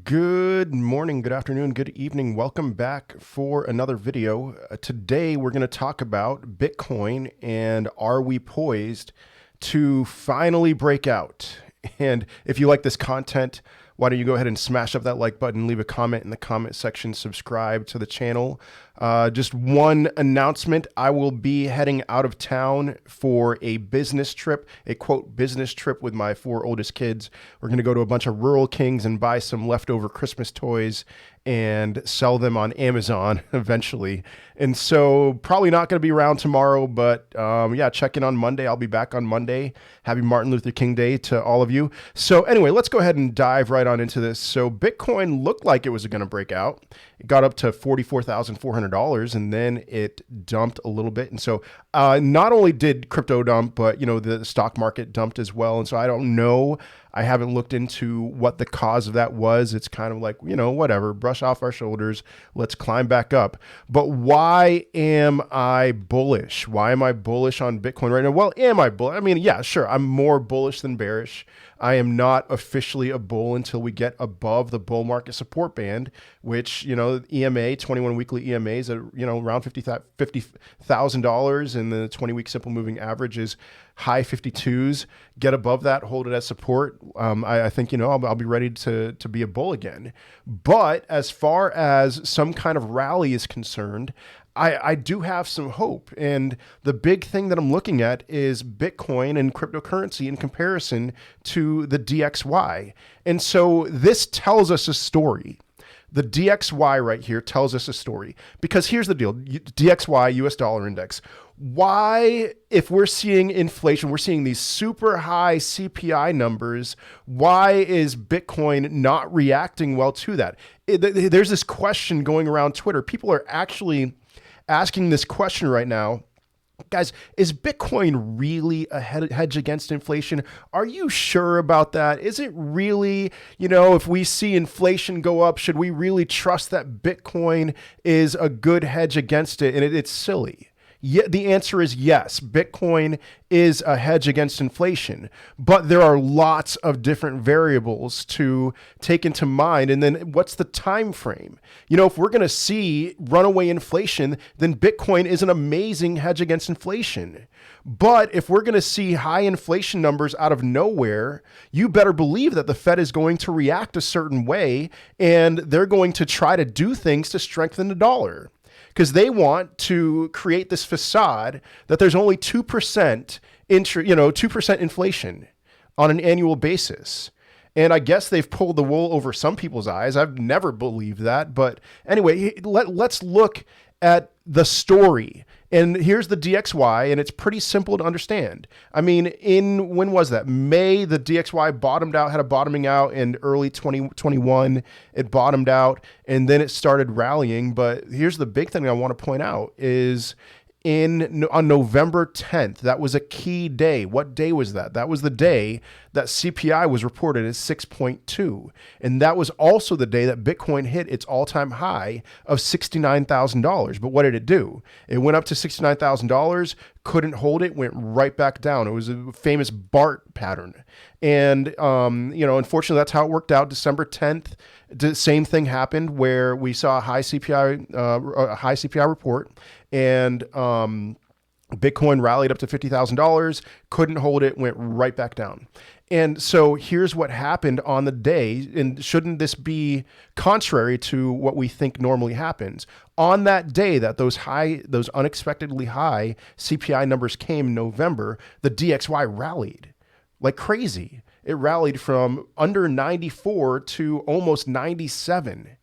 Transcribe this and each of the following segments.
Good morning, good afternoon, good evening. Welcome back for another video. Today we're going to talk about Bitcoin and are we poised to finally break out? And if you like this content, why don't you go ahead and smash up that like button, leave a comment in the comment section, subscribe to the channel. Just one announcement. I will be heading out of town for a business trip, a quote business trip with my four oldest kids. We're going to go to a bunch of Rural Kings and buy some leftover Christmas toys and sell them on Amazon eventually. And so probably not going to be around tomorrow, but yeah, check in on Monday. I'll be back on Monday. Happy Martin Luther King Day to all of you. So anyway, let's go ahead and dive right on into this. So Bitcoin looked like it was going to break out. It got up to $44,400 and then it dumped a little bit. And so not only did crypto dump, but the stock market dumped as well. And so I don't know. I haven't looked into what the cause of that was. It's kind of like, whatever, brush off our shoulders. Let's climb back up. But why am I bullish? Why am I bullish on Bitcoin right now? Well, am I bullish? I mean, yeah, sure. I'm more bullish than bearish. I am not officially a bull until we get above the bull market support band, which, EMA, 21 weekly EMAs at, around $50,000 and the 20-week simple moving average is high 52s. Get above that, hold it as support. I think, I'll be ready to be a bull again. But as far as some kind of rally is concerned, I do have some hope. And the big thing that I'm looking at is Bitcoin and cryptocurrency in comparison to the DXY. And so this tells us a story. The DXY right here tells us a story because here's the deal. DXY, US dollar index. Why, if we're seeing inflation, we're seeing these super high CPI numbers, why is Bitcoin not reacting well to that? There's this question going around Twitter. People are actually asking this question right now. Guys, is Bitcoin really a hedge against inflation? Are you sure about that? Is it really, if we see inflation go up, should we really trust that Bitcoin is a good hedge against it? And it's silly. Yeah, the answer is yes. Bitcoin is a hedge against inflation, but there are lots of different variables to take into mind. And then what's the time frame? If we're going to see runaway inflation, then Bitcoin is an amazing hedge against inflation. But if we're going to see high inflation numbers out of nowhere, you better believe that the Fed is going to react a certain way and they're going to try to do things to strengthen the dollar. Because they want to create this facade that there's only 2% 2% inflation on an annual basis. And I guess they've pulled the wool over some people's eyes. I've never believed that. But anyway, let's look at the story. And here's the DXY, and it's pretty simple to understand. I mean, when was that? May, the DXY bottomed out, had a bottoming out in early 2021. It bottomed out, and then it started rallying. But here's the big thing I want to point out is on November 10th, that was a key day. What day was that? That was the day that CPI was reported as 6.2. And that was also the day that Bitcoin hit its all-time high of $69,000. But what did it do? It went up to $69,000, couldn't hold it, went right back down. It was a famous BART pattern. And, unfortunately, that's how it worked out. December 10th, the same thing happened where we saw a high CPI report, and Bitcoin rallied up to $50,000, couldn't hold it, went right back down. And so here's what happened on the day. And shouldn't this be contrary to what we think normally happens? On that day that those unexpectedly high CPI numbers came in November, the DXY rallied like crazy. It rallied from under 94 to almost 97.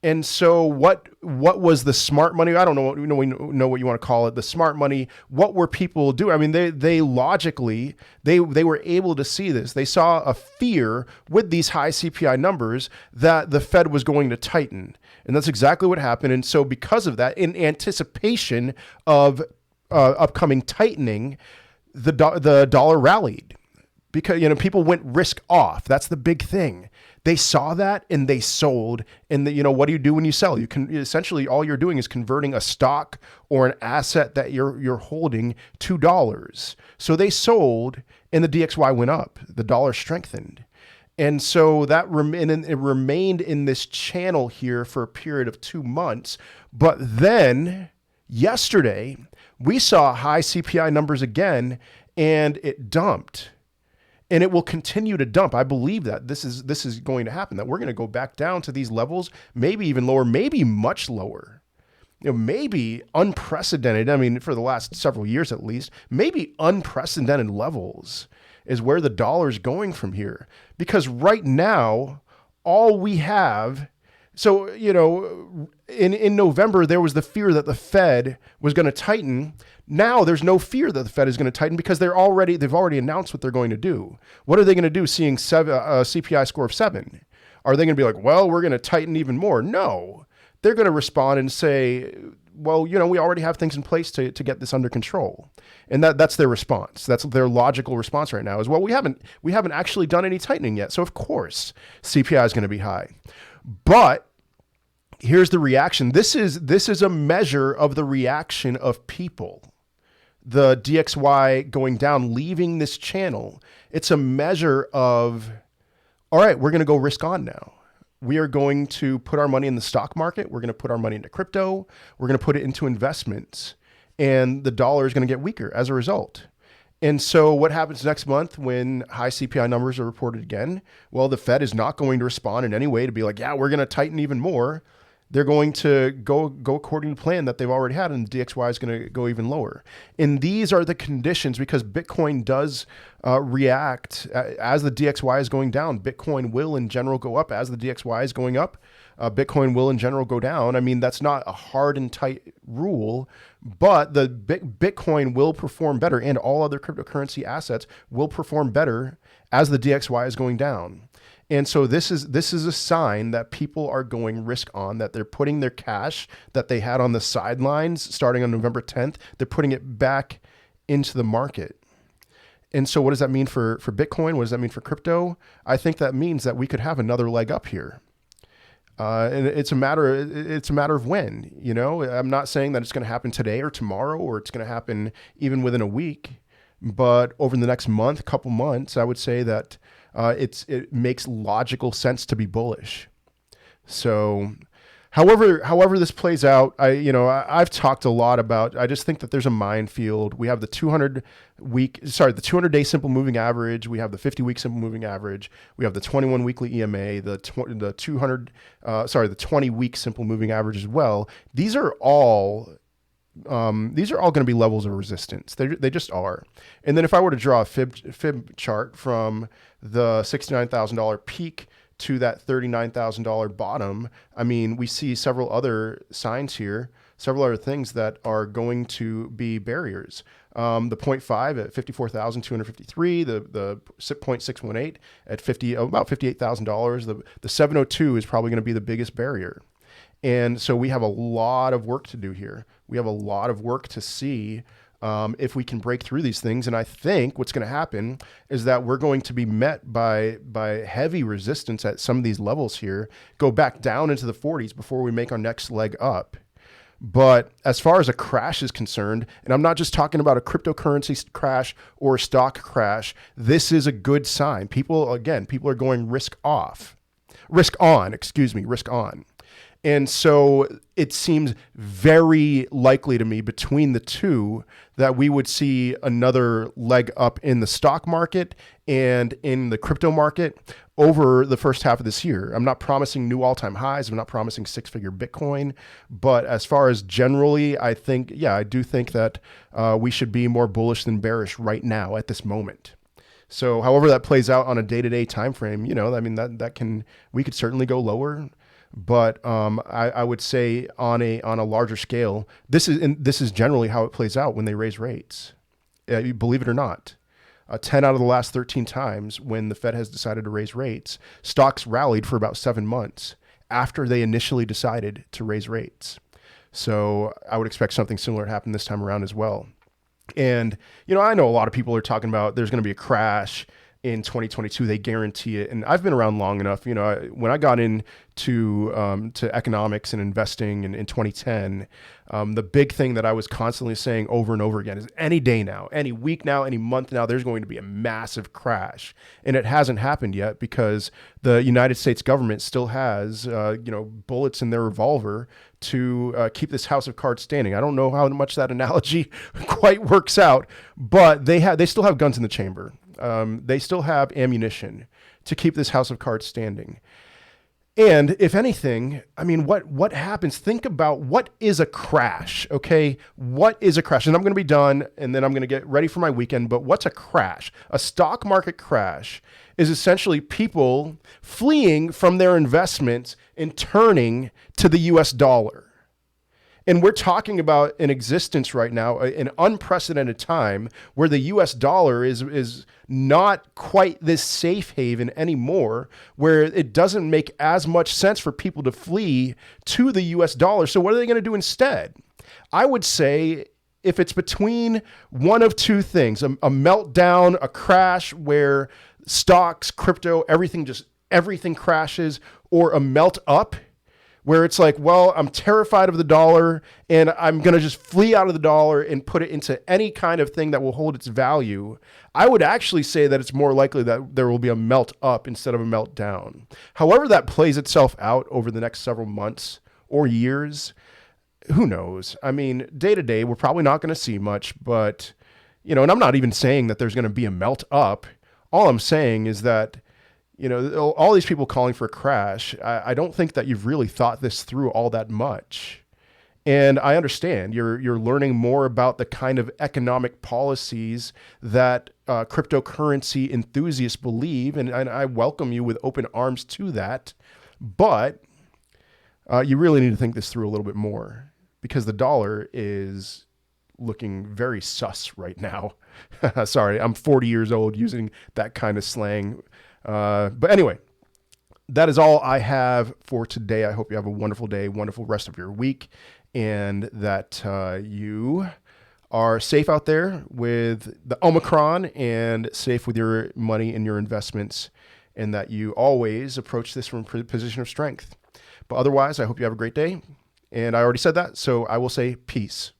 And so what was the smart money? I don't know, we know what you want to call it. The smart money, what were people doing? I mean, they logically, they were able to see this. They saw a fear with these high CPI numbers that the Fed was going to tighten. And that's exactly what happened. And so because of that, in anticipation of upcoming tightening, the dollar rallied. Because, people went risk off. That's the big thing. They saw that and they sold. And what do you do when you sell? You can essentially, all you're doing is converting a stock or an asset that you're holding to dollars. So they sold and the DXY went up. The dollar strengthened. And so it remained in this channel here for a period of 2 months. But then yesterday, we saw high CPI numbers again, and it dumped. And it will continue to dump. I believe that this is going to happen, that we're going to go back down to these levels, maybe even lower, maybe much lower. Maybe unprecedented. I mean, for the last several years at least, maybe unprecedented levels is where the dollar's going from here. Because right now, all we have, so, in November, there was the fear that the Fed was going to tighten. Now there's no fear that the Fed is going to tighten because they've already announced what they're going to do. What are they going to do seeing a CPI score of 7? Are they going to be like, well, we're going to tighten even more? No. They're going to respond and say, well, we already have things in place to get this under control. And that's their response. That's their logical response right now is, well, we haven't actually done any tightening yet. So of course CPI is going to be high. But here's the reaction. This is a measure of the reaction of people. The DXY going down, leaving this channel. It's a measure of, all right, we're going to go risk on now. We are going to put our money in the stock market. We're going to put our money into crypto. We're going to put it into investments. And the dollar is going to get weaker as a result. And so what happens next month when high CPI numbers are reported again? Well, the Fed is not going to respond in any way to be like, yeah, we're going to tighten even more. They're going to go according to plan that they've already had, and the DXY is going to go even lower. And these are the conditions, because Bitcoin does react as the DXY is going down. Bitcoin will in general go up as the DXY is going up. Bitcoin will in general go down. I mean, that's not a hard and tight rule, but the Bitcoin will perform better, and all other cryptocurrency assets will perform better as the DXY is going down. And so this is a sign that people are going risk on, that they're putting their cash that they had on the sidelines starting on November 10th, they're putting it back into the market. And so what does that mean for Bitcoin? What does that mean for crypto? I think that means that we could have another leg up here. And it's a matter of when, I'm not saying that it's going to happen today or tomorrow, or it's going to happen even within a week, but over the next couple months, I would say that it makes logical sense to be bullish. So however this plays out, I've talked a lot about, I just think that there's a minefield. We have the 200-day simple moving average. We have the 50-week simple moving average. We have the 21 weekly EMA, the 20-week simple moving average as well. These are all going to be levels of resistance. They just are. And then if I were to draw a fib chart from the $69,000 peak to that $39,000 bottom, I mean, we see several other signs here, several other things that are going to be barriers. The 0.5 at 54,253, the 0.618 at about $58,000. The 702 is probably going to be the biggest barrier. And so we have a lot of work to do here. We have a lot of work to see if we can break through these things. And I think what's going to happen is that we're going to be met by heavy resistance at some of these levels here, go back down into the 40s before we make our next leg up. But as far as a crash is concerned, and I'm not just talking about a cryptocurrency crash or a stock crash, this is a good sign. People are going risk on. And so it seems very likely to me between the two that we would see another leg up in the stock market and in the crypto market over the first half of this year. I'm not promising new all-time highs. I'm not promising six-figure Bitcoin. But as far as generally, I do think that we should be more bullish than bearish right now at this moment. So however that plays out on a day-to-day time frame, we could certainly go lower. But I would say on a larger scale, this is generally how it plays out when they raise rates. Believe it or not, 10 out of the last 13 times when the Fed has decided to raise rates, stocks rallied for about 7 months after they initially decided to raise rates. So I would expect something similar to happen this time around as well. And I know a lot of people are talking about there's going to be a crash. in 2022. They guarantee it. And I've been around long enough. When I got into to economics and investing in 2010, the big thing that I was constantly saying over and over again is any day now, any week now, any month now, there's going to be a massive crash. And it hasn't happened yet because the United States government still has, bullets in their revolver to keep this house of cards standing. I don't know how much that analogy quite works out, but they still have guns in the chamber. They still have ammunition to keep this house of cards standing. And if anything, I mean, what happens? Think about what is a crash, okay? What is a crash? And I'm going to be done, and then I'm going to get ready for my weekend. But what's a crash? A stock market crash is essentially people fleeing from their investments and turning to the US dollar. And we're talking about an existence right now, an unprecedented time where the US dollar is not quite this safe haven anymore, where it doesn't make as much sense for people to flee to the US dollar. So what are they going to do instead? I would say if it's between one of two things, a meltdown, a crash where stocks, crypto, everything crashes, or a melt up, where it's like, well, I'm terrified of the dollar and I'm going to just flee out of the dollar and put it into any kind of thing that will hold its value. I would actually say that it's more likely that there will be a melt up instead of a meltdown. However that plays itself out over the next several months or years, who knows? I mean, day to day, we're probably not going to see much, but, and I'm not even saying that there's going to be a melt up. All I'm saying is that all these people calling for a crash, I don't think that you've really thought this through all that much. And I understand you're learning more about the kind of economic policies that cryptocurrency enthusiasts believe, and I welcome you with open arms to that. But you really need to think this through a little bit more, because the dollar is looking very sus right now. Sorry, I'm 40 years old using that kind of slang. But anyway, that is all I have for today. I hope you have a wonderful day, wonderful rest of your week, and that you are safe out there with the Omicron and safe with your money and your investments, and that you always approach this from a position of strength. But otherwise, I hope you have a great day. And I already said that, so I will say peace.